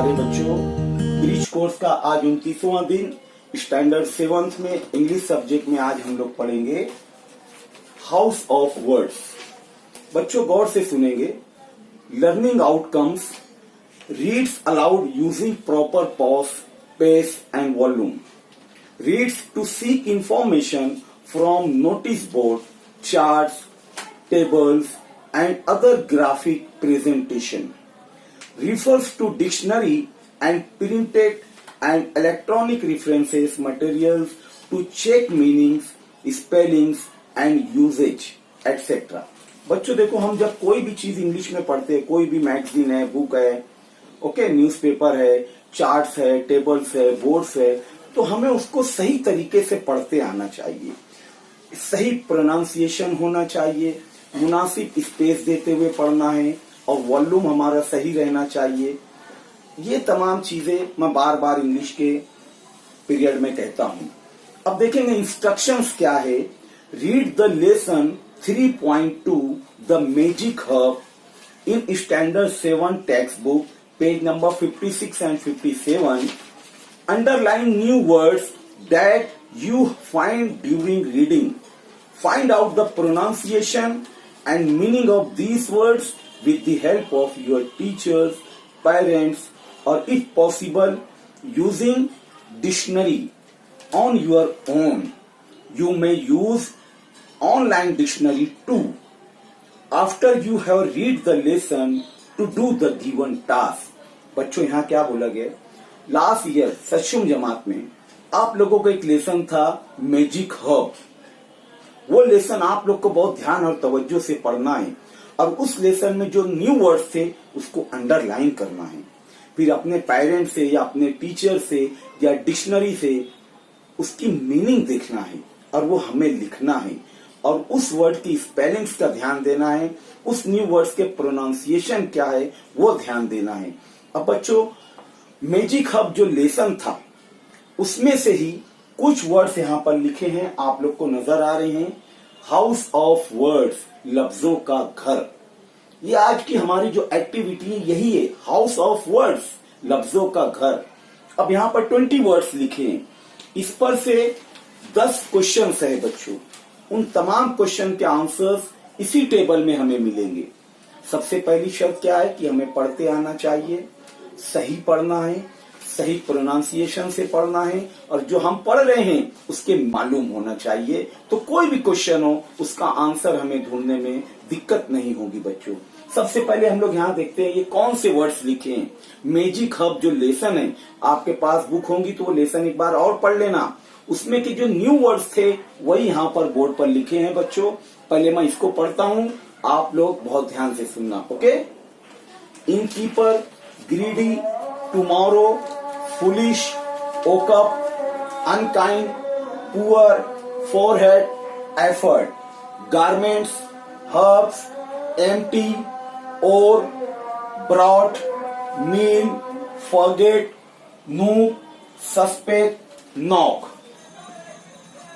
प्यारे बच्चों, bridge course का आज 29वां दिन स्टैंडर्ड 7th में इंग्लिश सब्जेक्ट में आज हम लोग पढ़ेंगे हाउस ऑफ वर्ड्स। बच्चों गौर से सुनेंगे। Learning outcomes, reads aloud using proper pause, pace and volume, reads to seek information from notice board, charts, tables and other graphic presentation, refers to dictionary and printed and electronic references materials to check meanings, spellings and usage etc. बच्चों देखो, हम जब कोई भी चीज English में पढ़ते हैं, कोई भी मैगजीन है, बुक है, ओके, न्यूज़पेपर है, चार्ट्स है, टेबल्स है, बोर्ड्स है, तो हमें उसको सही तरीके से पढ़ते आना चाहिए। सही प्रोनाउंसिएशन होना चाहिए, मुनासिब स्पेस देते हुए पढ़ना है और वॉल्यूम हमारा सही रहना चाहिए। ये तमाम चीजें मैं बार बार इंग्लिश के पीरियड में कहता हूं। अब देखेंगे इंस्ट्रक्शंस क्या है। Read the lesson 3.2 the magic hub in standard 7 text book, page number 56 and 57। Underline new words that you find during reading. Find out the pronunciation and meaning of these words with the help of your teachers, parents, or if possible using dictionary on your own. You may use online dictionary too. After you have read the lesson to do the given task. बच्चों यहाँ क्या बोला गया? Last year सक्षम जमात में आप लोगों का एक लेसन था मैजिक हब। वो लेसन आप लोग को बहुत ध्यान और तवज्जो से पढ़ना है और उस लेसन में जो न्यू वर्ड्स थे उसको अंडरलाइन करना है। फिर अपने पेरेंट्स से या अपने टीचर से या डिक्शनरी से उसकी मीनिंग देखना है और वो हमें लिखना है और उस वर्ड की स्पेलिंग्स का ध्यान देना है, उस न्यू वर्ड्स के प्रोनाउंसिएशन क्या है वो ध्यान देना है। अब बच्चों मैजिक हब जो लेसन था उसमें से ही कुछ वर्ड्स यहाँ पर लिखे हैं, आप लोग को नजर आ रहे हैं। हाउस ऑफ वर्ड्स, लफ्जों का घर। ये आज की हमारी जो एक्टिविटी है यही है, हाउस ऑफ वर्ड्स, लफ्जों का घर। अब यहाँ पर 20 वर्ड्स लिखे हैं। इस पर से 10 क्वेश्चन है बच्चों। उन तमाम क्वेश्चन के आंसर्स इसी टेबल में हमें मिलेंगे। सबसे पहली शर्त क्या है कि हमें पढ़ते आना चाहिए, सही पढ़ना है, सही प्रोनाउंसिएशन से पढ़ना है और जो हम पढ़ रहे हैं उसके मालूम होना चाहिए। तो कोई भी क्वेश्चन हो उसका आंसर हमें ढूंढने में दिक्कत नहीं होगी बच्चों। सबसे पहले हम लोग यहाँ देखते हैं ये कौन से वर्ड्स लिखे हैं। मैजिक हब जो लेसन है, आपके पास बुक होंगी तो वो लेसन एक बार और पढ़ लेना। उसमें के जो न्यू वर्ड्स थे वही यहाँ पर बोर्ड पर लिखे हैं बच्चों। पहले मैं इसको पढ़ता हूँ, आप लोग बहुत ध्यान से सुनना, okay. Innkeeper, greedy, tomorrow, foolish, woke up, unkind, poor, forehead, effort, garments, herbs, empty, or, brought, mean, forget, noob, suspect, knock।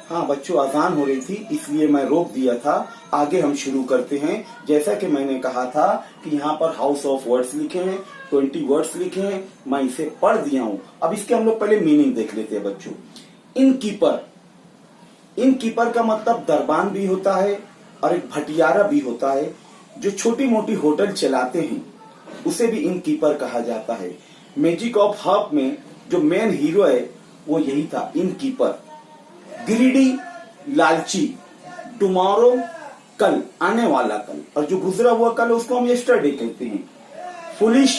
हाँ बच्चों, अजान हो रही थी इसलिए मैं रोक दिया था। आगे हम शुरू करते हैं। जैसा कि मैंने कहा था कि यहाँ पर हाउस ऑफ वर्ड्स लिखे हैं, 20 वर्ड्स लिखे हैं, मैं इसे पढ़ दिया हूं। अब इसके हम लोग पहले मीनिंग देख लेते हैं बच्चों। इनकीपर, इनकीपर का मतलब दरबान भी होता है और एक भटियारा भी होता है। जो छोटी मोटी होटल चलाते हैं उसे भी इनकीपर कहा जाता है। मैजिक ऑफ हब में जो मेन हीरो है वो यही था, इनकीपर। ग्रीडी, लालची। टुमारो, कल, आने वाला कल, और जो गुजरा हुआ कल उसको हम यस्टरडे कहते हैं। फुलिश,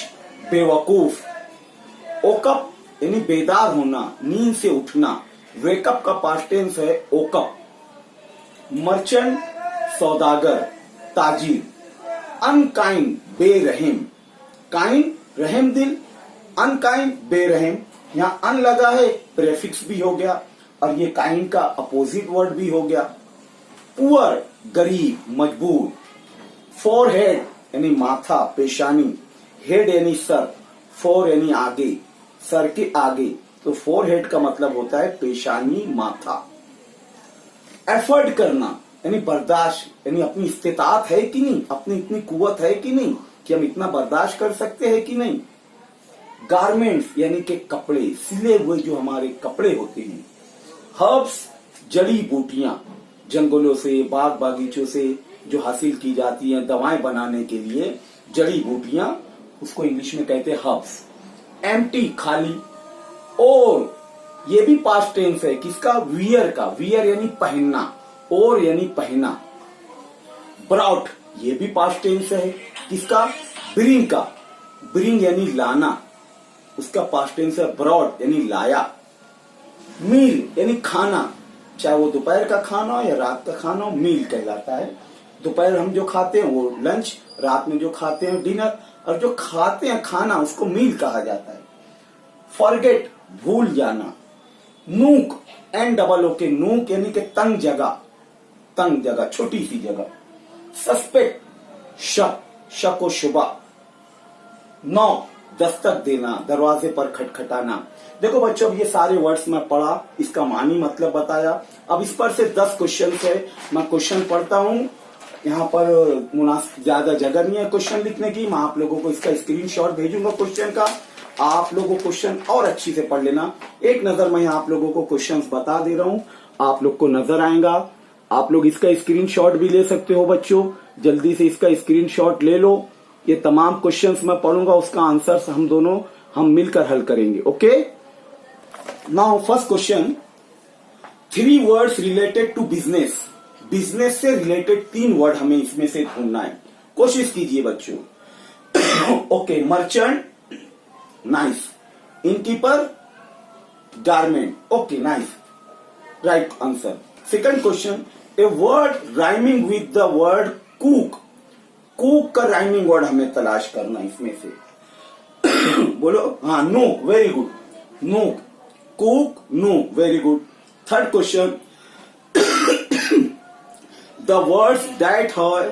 बेवकूफ। ओकअप यानी बेदार होना, नींद से उठना। वेकअप का पास्ट टेंस है ओकअप। मर्चेंट, सौदागर, ताजिर। अनकाइंड, बेरहम। काइंड, रहम दिल, अनकाइंड, बेरहम। यहाँ अन लगा है, प्रेफिक्स भी हो गया और ये काइंड का अपोजिट वर्ड भी हो गया। पुअर, गरीब, मजबूर। फोरहेड यानी माथा, पेशानी। हेड यानी सर, फोर यानी आगे, सर के आगे, तो फोरहेड का मतलब होता है पेशानी, माथा। एफर्ट करना यानी बर्दाश्त, यानी अपनी इस्तेताअत है कि नहीं, अपनी इतनी कुव्वत है कि नहीं कि हम इतना बर्दाश्त कर सकते हैं कि नहीं। गारमेंट्स यानी कि कपड़े, सिले हुए जो हमारे कपड़े होते हैं। हर्ब्स जड़ी बूटियां, जंगलों से बाग बागीचों से जो हासिल की जाती हैं दवाएं बनाने के लिए जड़ी बूटियां, उसको इंग्लिश में कहते हैं हर्ब्स। एम्प्टी खाली, और ये भी पास्ट टेंस है किसका, वियर का, वियर यानी पहनना, और यानी पहना। ब्राउट ये भी पास्ट टेंस है किसका, ब्रिंग का, ब्रिंग यानी लाना, उसका पास्ट टेंस है ब्रॉड यानी लाया। मील यानी खाना, चाहे वो दोपहर का खाना हो या रात का खाना हो, मील कहलाता है। दोपहर हम जो खाते हैं वो लंच, रात में जो खाते हैं डिनर, और जो खाते हैं खाना उसको मील कहा जाता है। फॉरगेट भूल जाना। नूक NOOK, नूक यानी कि तंग जगह, तंग जगह, छोटी सी जगह। सस्पेक्ट शक, शक व शुबा। नौ दस्तक देना, दरवाजे पर खटखटाना। देखो बच्चों, अब ये सारे वर्ड्स मैं पढ़ा, इसका मानी मतलब बताया। अब इस पर से 10 क्वेश्चन है, मैं क्वेश्चन पढ़ता हूँ। यहाँ पर मुनासिब ज्यादा जगह नहीं है क्वेश्चन लिखने की, मैं आप लोगों को इसका स्क्रीनशॉट भेजूंगा क्वेश्चन का। आप लोगों क्वेश्चन और अच्छी से पढ़ लेना। एक नजर मैं आप लोगों को क्वेश्चंस बता दे रहा हूँ, आप लोग को नजर आएगा। आप लोग इसका स्क्रीनशॉट भी ले सकते हो बच्चों, जल्दी से इसका स्क्रीनशॉट ले लो। ये तमाम क्वेश्चंस मैं पढ़ूंगा, उसका आंसर हम मिलकर हल करेंगे। Okay, now first question, 3 words related to business. Business से रिलेटेड 3 वर्ड हमें इसमें से ढूंढना है। कोशिश कीजिए बच्चों। Okay, merchant, nice. Innkeeper, garment, okay nice, right answer. Second question, a word rhyming with the word cook. Cook का राइमिंग वर्ड हमें तलाश करना है इसमें से। बोलो, हाँ, nook, very good, nook, cook, nook, very good. Third question, the words that have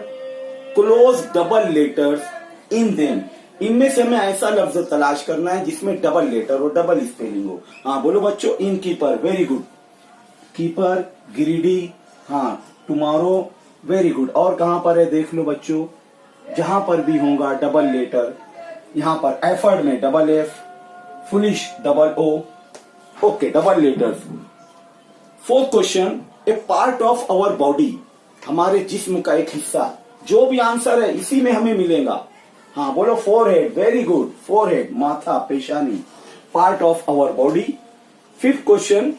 close double letters in them. इनमें से हमें ऐसा लफ्ज तलाश करना है जिसमें डबल लेटर हो, डबल स्पेलिंग हो। हाँ बोलो बच्चों, innkeeper, very good, keeper, greedy, हाँ, टुमारो, वेरी गुड। और कहां पर है देख लो बच्चों, जहां पर भी होगा डबल लेटर, यहां पर एफर्ड में double F, foolish double O, okay, double letters. Fourth question, a part of our body, हमारे जिस्म का एक हिस्सा। जो भी आंसर है इसी में हमें मिलेगा। हाँ बोलो, फोरहेड, वेरी गुड, फोरहेड, माथा, पेशानी, part of our body. Fifth question,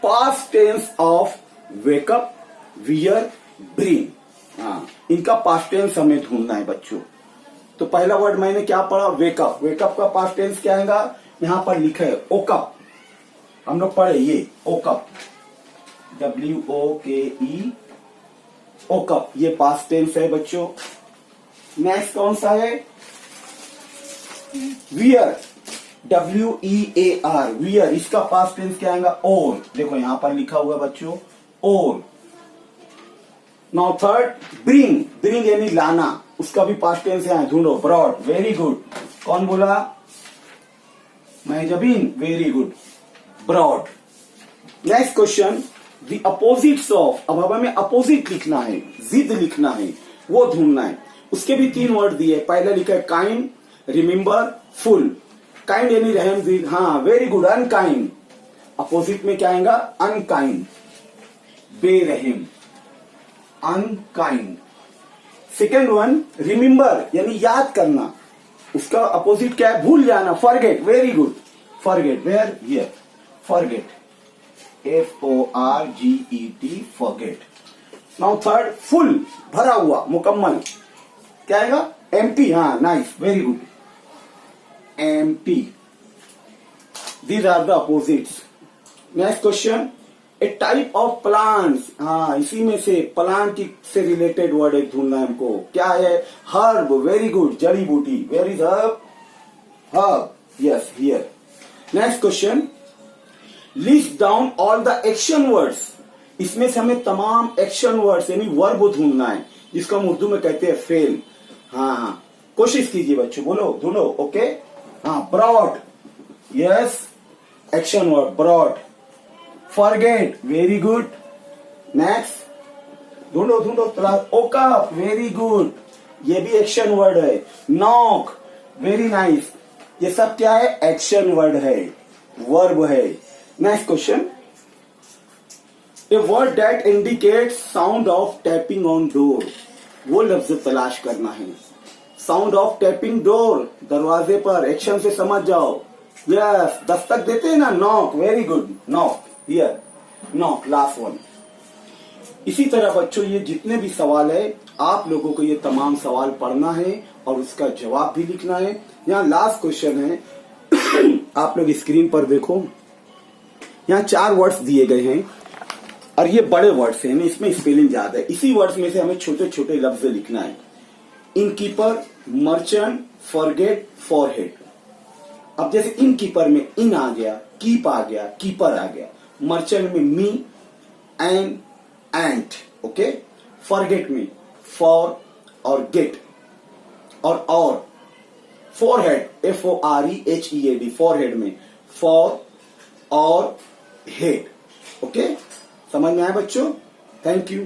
past tense of wake up, wear, bring. हाँ, इनका पास्ट टेंस हमें ढूंढना है बच्चों। तो पहला वर्ड मैंने क्या पढ़ा, वेकअप। वेकअप का पास्ट टेंस क्या आएगा, यहां पर लिखा है ओकअप, हम लोग पढ़े ये ओकअप, WOKE, ओकअप, ये पास्ट टेंस है बच्चों। नेक्स्ट कौन सा है, वियर, WEAR, वियर, इसका पास्ट टेंस क्या आएगा, और। देखो यहां पर लिखा हुआ बच्चों, और। नाउ थर्ड, ब्रिंग, ब्रिंग यानी लाना, उसका भी पास्ट टेंस है, ढूंढो, ब्रॉड, वेरी गुड। कौन बोला, Mahjabeen, very good, broad. Next question, the opposites of, अब हमें अपोजिट लिखना है, जिद लिखना है, वो ढूंढना है। उसके भी 3 वर्ड दिए, पहला लिखा है काइंड, रिमेम्बर, फुल। काइंड यानी रहमदिल, हाँ वेरी गुड, अनकाइंड। अपोजिट में क्या आएगा, अनकाइंड, बेरहम, अनकाइंड। सेकेंड वन, रिमेम्बर यानी याद करना, उसका अपोजिट क्या है, भूल जाना, forget, very good, forget, where, here, forget, FORGET, forget. Now third, full, भरा हुआ, मुकम्मल, क्या आएगा, एम्प्टी, हाँ nice, very good, empty. These are the opposites. Next question, a type of plants, हाँ इसी में से प्लांट से रिलेटेड वर्ड एक ढूंढना है हमको, क्या है, हर्ब, वेरी गुड, जड़ी बूटी, where is herb, herb, yes, here. Next question, list down all the action words, इसमें से हमें तमाम एक्शन वर्ड्स यानी वर्ब ढूंढना है, जिसको हम उर्दू में कहते हैं फेल। हाँ हाँ, कोशिश कीजिए बच्चों, बोलो, ढूंढो, ओके। हाँ, broad, yes, action word, broad. Forget, very good. Next, ढूंढो ढूंढो, ओकअप, वेरी गुड, ये भी एक्शन वर्ड है। नॉक, वेरी नाइस, ये सब क्या है? एक्शन वर्ड है, वर्ब है। Next question, a word that indicates sound of tapping on door, वो लफ्ज तलाश करना है। साउंड ऑफ टैपिंग डोर, दरवाजे पर, एक्शन से समझ जाओ। यस, दस्तक देते हैं ना, knock, very good, knock, here, knock, last one. इसी तरह बच्चों ये जितने भी सवाल है आप लोगों को ये तमाम सवाल पढ़ना है और उसका जवाब भी लिखना है। यहाँ लास्ट क्वेश्चन है, आप लोग स्क्रीन पर देखो, यहाँ 4 वर्ड्स दिए गए हैं और ये बड़े वर्ड्स हैं, इसमें स्पेलिंग ज्यादा है। इसी वर्ड्स में से हमें छोटे छोटे लफ्ज लिखना है। Innkeeper, merchant, forget, forehead. अब जैसे इनकीपर में इन आ गया, कीप आ गया, कीपर आ गया। मर्चेंट में me and ant, okay. Forget में फॉर और गेट और फॉरहेड, FOREHEAD, फॉरहेड में फॉर और हेड, ओके। समझ में आया बच्चों? Thank you.